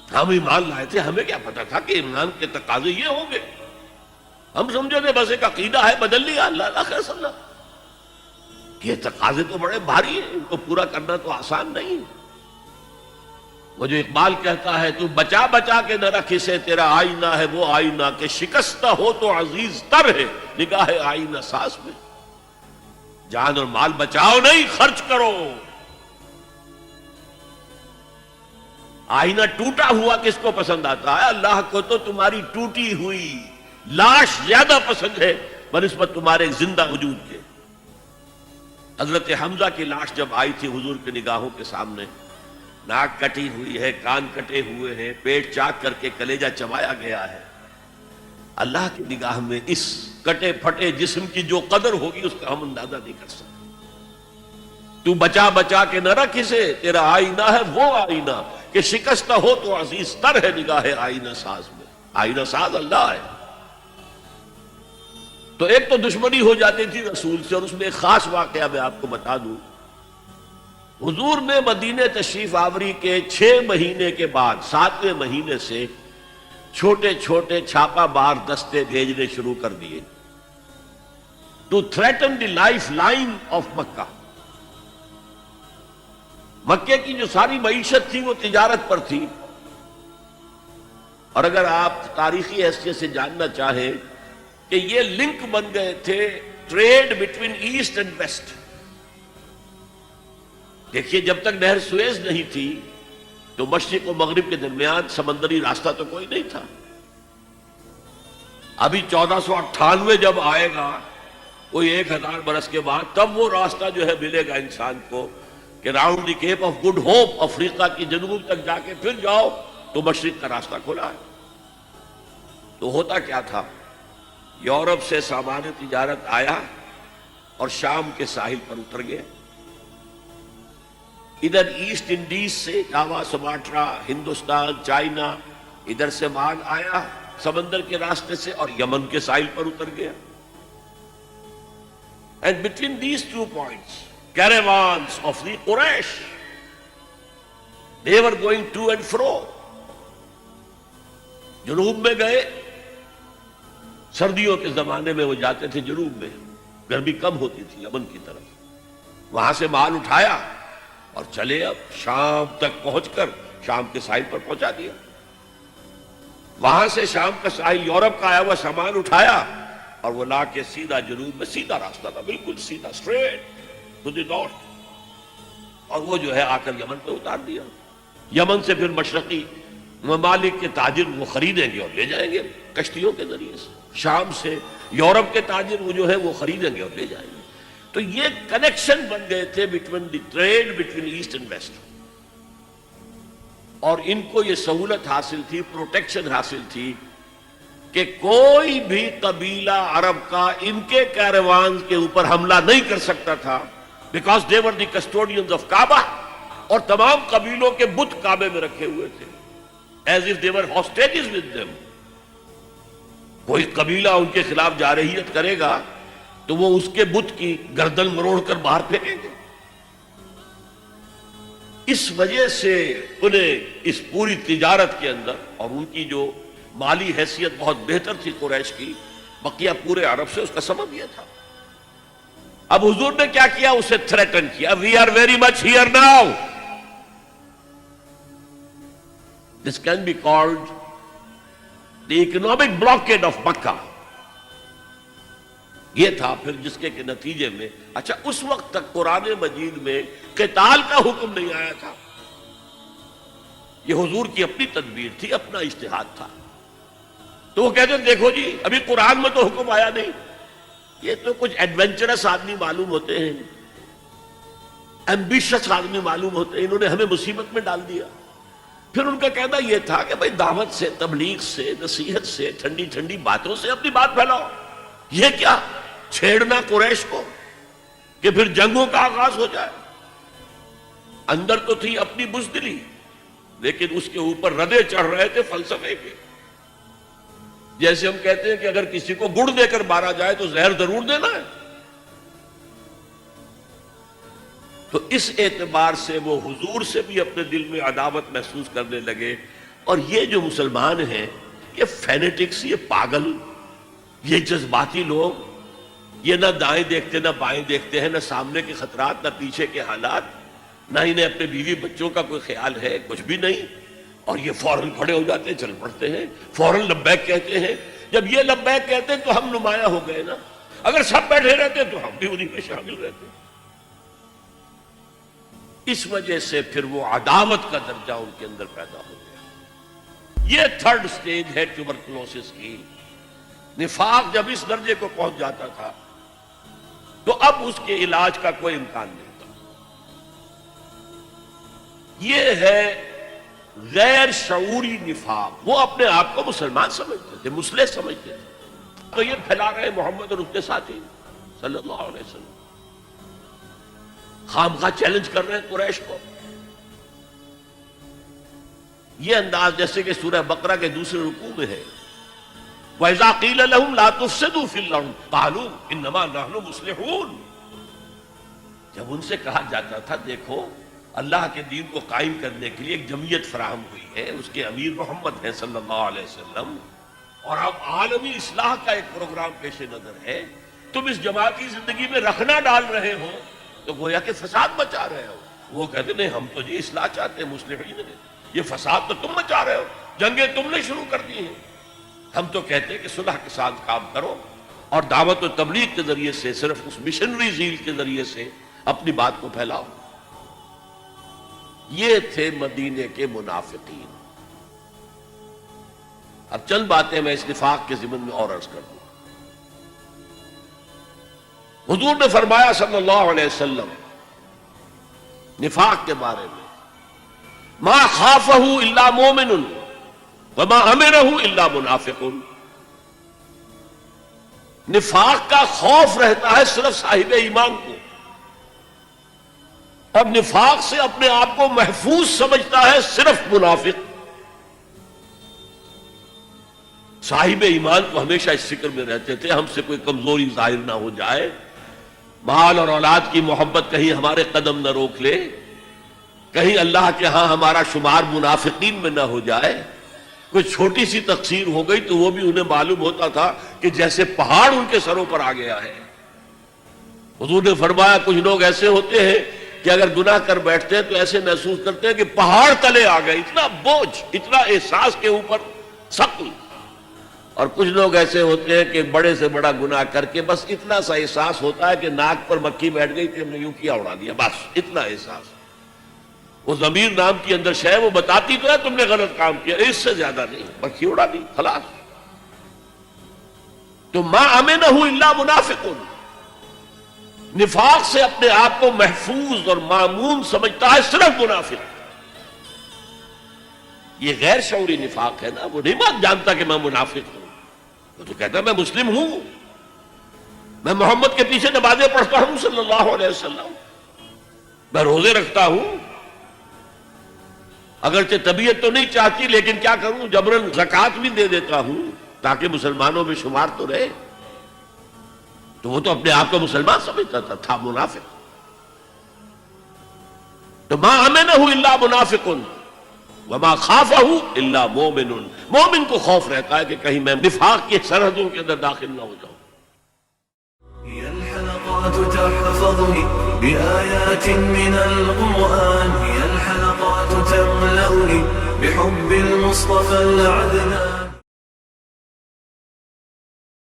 ہم ایمان لائے تھے، ہمیں کیا پتا تھا کہ ایمان کے تقاضے یہ ہوں گے؟ ہم سمجھو تھے بس ایک عقیدہ ہے، بدل لیا، اللہ اللہ خیر صلی اللہ. یہ تقاضے تو بڑے بھاری ہیں، ان کو پورا کرنا تو آسان نہیں ہے. وہ جو اقبال کہتا ہے تو بچا بچا کے نہ رکھ اسے، تیرا آئینہ ہے وہ آئینہ کہ شکستہ ہو تو عزیز تر ہے نگاہ آئینہ ساز میں. جان اور مال بچاؤ نہیں، خرچ کرو. آئینہ ٹوٹا ہوا کس کو پسند آتا ہے؟ اللہ کو تو تمہاری ٹوٹی ہوئی لاش زیادہ پسند ہے بنسبت تمہارے زندہ وجود کے. حضرت حمزہ کی لاش جب آئی تھی حضور کی نگاہوں کے سامنے، ناک کٹی ہوئی ہے، کان کٹے ہوئے ہیں، پیٹ چاک کر کے کلیجہ چبایا گیا ہے. اللہ کی نگاہ میں اس کٹے پھٹے جسم کی جو قدر ہوگی اس کا ہم اندازہ نہیں کر سکتے. تو بچا بچا کے نہ رکھ اسے، تیرا آئینہ ہے وہ آئینہ کہ شکستہ ہو تو عزیز تر ہے نگاہ آئینہ ساز میں. آئینہ ساز اللہ ہے. تو ایک تو دشمنی ہو جاتی تھی رسول سے، اور اس میں ایک خاص واقعہ میں آپ کو بتا دوں. حضور نے مدینہ تشریف آوری کے 6 مہینے کے بعد 7ویں مہینے سے چھوٹے چھوٹے چھاپا مار دستے بھیجنے شروع کر دیے to threaten the lifeline of Mecca. مکے کی جو ساری معیشت تھی وہ تجارت پر تھی. اور اگر آپ تاریخی حیثیت سے جاننا چاہیں کہ یہ لنک بن گئے تھے trade between east and west. دیکھیے جب تک نہر سویز نہیں تھی تو مشرق و مغرب کے درمیان سمندری راستہ تو کوئی نہیں تھا. ابھی 1498 جب آئے گا کوئی 1000 برس کے بعد، تب وہ راستہ جو ہے ملے گا انسان کو کہ round the Cape of Good Hope Africa کی جنوب تک جا کے پھر جاؤ تو مشرق کا راستہ کھلا ہے. تو ہوتا کیا تھا، یورپ سے سامان تجارت آیا اور شام کے ساحل پر اتر گیا. ادھر ایسٹ انڈیز سے جاوا، سماٹرا، ہندوستان، چائنا، ادھر سے مال آیا سمندر کے راستے سے اور یمن کے ساحل پر اتر گیا. And between these 2 points caravans of the Quraysh, they were going to and fro. جنوب میں گئے، سردیوں کے زمانے میں وہ جاتے تھے جنوب میں، گرمی کم ہوتی تھی یمن کی طرف. وہاں سے مال اٹھایا اور چلے اب شام تک پہنچ کر شام کے ساحل پر پہنچا دیا. وہاں سے شام کا ساحل یورپ کا آیا ہوا سامان اٹھایا اور وہ لا کے سیدھا جنوب میں، سیدھا راستہ تھا بالکل سیدھا، اسٹریٹ ٹو دی نارتھ. اور وہ جو ہے آ کر یمن پہ اتار دیا. یمن سے پھر مشرقی ممالک کے تاجر وہ خریدیں گے اور لے جائیں گے کشتیوں کے ذریعے سے. شام سے یورپ کے تاجر وہ جو ہے وہ خریدیں گے اور لے جائیں گے. تو یہ کنیکشن بن گئے تھے between the trade between east and west. اور ان کو یہ سہولت حاصل تھی، پروٹیکشن حاصل تھی کہ کوئی بھی قبیلہ عرب کا ان کے کیروان کے اوپر حملہ نہیں کر سکتا تھا، because they were the custodians of Kaaba. اور تمام قبیلوں کے بت کعبے میں رکھے ہوئے تھے as if they were hostages with them. کوئی قبیلہ ان کے خلاف جارحیت کرے گا تو وہ اس کے بت کی گردن مروڑ کر باہر پھینکیں گے. اس وجہ سے انہیں اس پوری تجارت کے اندر، اور ان کی جو مالی حیثیت بہت بہتر تھی قریش کی بقیہ پورے عرب سے، اس کا سبب یہ تھا. اب حضور نے کیا کیا؟ اسے تھریٹن کیا. We are very much here now. This can be called the economic blockade of Mecca. یہ تھا پھر جس کے نتیجے میں، اچھا اس وقت تک قرآن مجید میں قتال کا حکم نہیں آیا تھا. یہ حضور کی اپنی تدبیر تھی، اپنا اجتہاد تھا. تو وہ کہتے ہیں دیکھو جی ابھی قرآن میں تو حکم آیا نہیں، یہ تو کچھ ایڈونچرس آدمی معلوم ہوتے ہیں، ایمبیشس آدمی معلوم ہوتے ہیں، انہوں نے ہمیں مصیبت میں ڈال دیا. پھر ان کا کہنا یہ تھا کہ بھائی دعوت سے، تبلیغ سے، نصیحت سے، ٹھنڈی ٹھنڈی باتوں سے اپنی بات پھیلاؤ. یہ کیا چھیڑنا قریش کو کہ پھر جنگوں کا آغاز ہو جائے. اندر تو تھی اپنی بزدلی، لیکن اس کے اوپر ردے چڑھ رہے تھے فلسفے کے. جیسے ہم کہتے ہیں کہ اگر کسی کو گڑ دے کر مارا جائے تو زہر ضرور دینا ہے. تو اس اعتبار سے وہ حضور سے بھی اپنے دل میں عداوت محسوس کرنے لگے اور یہ جو مسلمان ہیں یہ فینیٹکس، یہ پاگل، یہ جذباتی لوگ، یہ نہ دائیں دیکھتے نہ بائیں دیکھتے ہیں، نہ سامنے کے خطرات نہ پیچھے کے حالات، نہ انہیں اپنے بیوی بچوں کا کوئی خیال ہے، کچھ بھی نہیں، اور یہ فوراً کھڑے ہو جاتے ہیں، چل پڑتے ہیں، فوراً لبیک کہتے ہیں۔ جب یہ لبیک کہتے ہیں تو ہم نمایاں ہو گئے نا، اگر سب بیٹھے رہتے تو ہم بھی انہیں میں شامل رہتے۔ اس وجہ سے پھر وہ عداوت کا درجہ ان کے اندر پیدا ہو گیا۔ یہ تھرڈ سٹیج ہے ٹیوبرکلوسس کی۔ نفاق جب اس درجے کو پہنچ جاتا تھا تو اب اس کے علاج کا کوئی امکان نہیں تھا۔ یہ ہے غیر شعوری نفاق۔ وہ اپنے آپ کو مسلمان سمجھتے تھے، مسلح سمجھتے تھے، تو یہ پھیلا رہے محمد اور اس کے ساتھی صلی اللہ علیہ وسلم، خامخواہ چیلنج کر رہے ہیں قریش کو۔ یہ انداز جیسے کہ سورہ بقرہ کے دوسرے رکوع میں ہے، وَإِذَا قِيلَ لَهُمْ لَا تُفْسِدُوا فِي الْأَرْضِ قَالُوا إِنَّمَا نَحْنُ مُصْلِحُونَ۔ جب ان سے کہا جاتا تھا دیکھو اللہ کے دین کو قائم کرنے کے لیے ایک جمعیت فراہم ہوئی ہے، اس کے امیر محمد ہیں صلی اللہ علیہ وسلم، اور اب عالمی اصلاح کا ایک پروگرام پیش نظر ہے، تم اس جماعتی زندگی میں رکھنا ڈال رہے ہو تو گویا کہ فساد مچا رہے ہو۔ وہ کہتے نہیں، ہم تو جی اصلاح چاہتے ہیں، مصلحین ہیں، یہ فساد تو تم مچا رہے ہو، جنگیں تم نے شروع کر دی ہیں، ہم تو کہتے ہیں کہ صلح کے ساتھ کام کرو اور دعوت و تبلیغ کے ذریعے سے، صرف اس مشنری زیل کے ذریعے سے اپنی بات کو پھیلاؤ۔ یہ تھے مدینے کے منافقین۔ اب چند باتیں میں اس نفاق کے ضمن میں اور عرض کر دوں۔ حضور نے فرمایا صلی اللہ علیہ وسلم نفاق کے بارے میں، ما خافہ الا مومن وما امرہ الا منافق۔ نفاق کا خوف رہتا ہے صرف صاحب ایمان کو، اب نفاق سے اپنے آپ کو محفوظ سمجھتا ہے صرف منافق۔ صاحب ایمان کو ہمیشہ اس فکر میں رہتے تھے ہم سے کوئی کمزوری ظاہر نہ ہو جائے، مال اور اولاد کی محبت کہیں ہمارے قدم نہ روک لے، کہیں اللہ کے ہاں ہمارا شمار منافقین میں نہ ہو جائے۔ کوئی چھوٹی سی تقصیر ہو گئی تو وہ بھی انہیں معلوم ہوتا تھا کہ جیسے پہاڑ ان کے سروں پر آ گیا ہے۔ حضور نے فرمایا کچھ لوگ ایسے ہوتے ہیں کہ اگر گناہ کر بیٹھتے ہیں تو ایسے محسوس کرتے ہیں کہ پہاڑ تلے آ گئے، اتنا بوجھ، اتنا احساس کے اوپر ثقل۔ اور کچھ لوگ ایسے ہوتے ہیں کہ بڑے سے بڑا گناہ کر کے بس اتنا سا احساس ہوتا ہے کہ ناک پر مکھی بیٹھ گئی تھی، ہم نے یوں کیا اڑا دیا، بس اتنا احساس۔ وہ ضمیر نام کی اندر شے وہ بتاتی تو ہے تم نے غلط کام کیا، اس سے زیادہ نہیں، مکھی اڑا دی، خلاص۔ تو ما امنہ الا منافق، نفاق سے اپنے آپ کو محفوظ اور معمون سمجھتا ہے صرف منافق۔ یہ غیر شعوری نفاق ہے نا، وہ نہیں بات جانتا کہ میں منافق ہوں، وہ تو کہتا ہے میں مسلم ہوں، میں محمد کے پیچھے نمازیں پڑھتا ہوں صلی اللہ علیہ وسلم، میں روزے رکھتا ہوں، اگرچہ طبیعت تو نہیں چاہتی لیکن کیا کروں، جبراً زکوٰۃ بھی دے دیتا ہوں تاکہ مسلمانوں میں شمار تو رہے۔ تو وہ تو اپنے آپ کو مسلمان سمجھتا تھا منافق۔ تو ما امنہ الا منافق وما خافہ الا مومن، مومن کو خوف رہتا ہے کہ کہیں میں نفاق کی سرحدوں کے اندر داخل نہ ہو جاؤں۔ هي الحلقات تحفظني بآيات من القرآن، هي الحلقات تملأني بحب المصطفى العدنان.